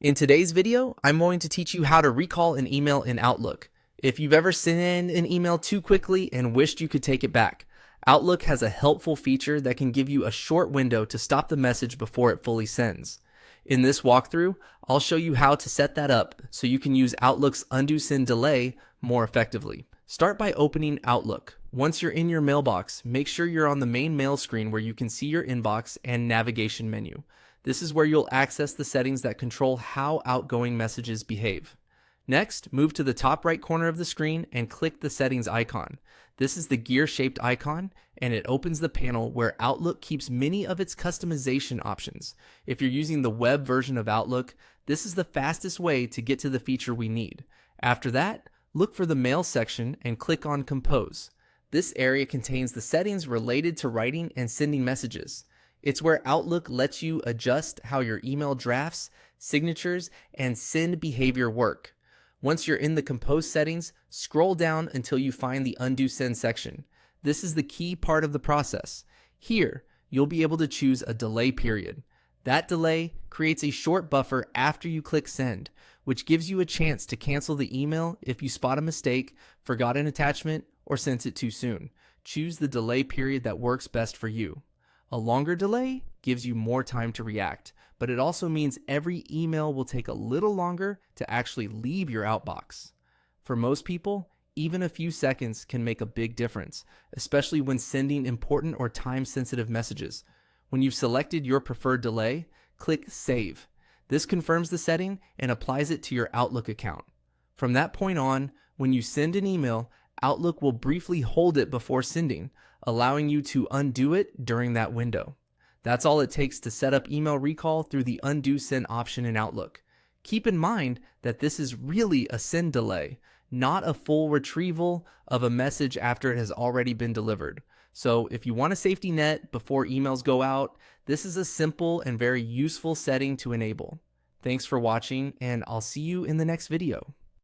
In today's video, I'm going to teach you how to recall an email in Outlook. If you've ever sent an email too quickly and wished you could take it back, Outlook has a helpful feature that can give you a short window to stop the message before it fully sends. In this walkthrough, I'll show you how to set that up so you can use Outlook's undo send delay more effectively. Start by opening Outlook. Once you're in your mailbox, make sure you're on the main mail screen where you can see your inbox and navigation menu. This is where you'll access the settings that control how outgoing messages behave. Next, move to the top right corner of the screen and click the settings icon. This is the gear-shaped icon, and it opens the panel where Outlook keeps many of its customization options. If you're using the web version of Outlook, this is the fastest way to get to the feature we need. After that, look for the Mail section and click on Compose. This area contains the settings related to writing and sending messages. It's where Outlook lets you adjust how your email drafts, signatures, and send behavior work. Once you're in the Compose settings, scroll down until you find the Undo Send section. This is the key part of the process. Here, you'll be able to choose a delay period. That delay creates a short buffer after you click Send, which gives you a chance to cancel the email if you spot a mistake, forgot an attachment, or sent it too soon. Choose the delay period that works best for you. A longer delay gives you more time to react, but it also means every email will take a little longer to actually leave your outbox. For most people, even a few seconds can make a big difference, especially when sending important or time-sensitive messages. When you've selected your preferred delay, click Save. This confirms the setting and applies it to your Outlook account. From that point on, when you send an email, Outlook will briefly hold it before sending, allowing you to undo it during that window. That's all it takes to set up email recall through the Undo Send option in Outlook. Keep in mind that this is really a send delay, not a full retrieval of a message after it has already been delivered. So if you want a safety net before emails go out, this is a simple and very useful setting to enable. Thanks for watching, and I'll see you in the next video.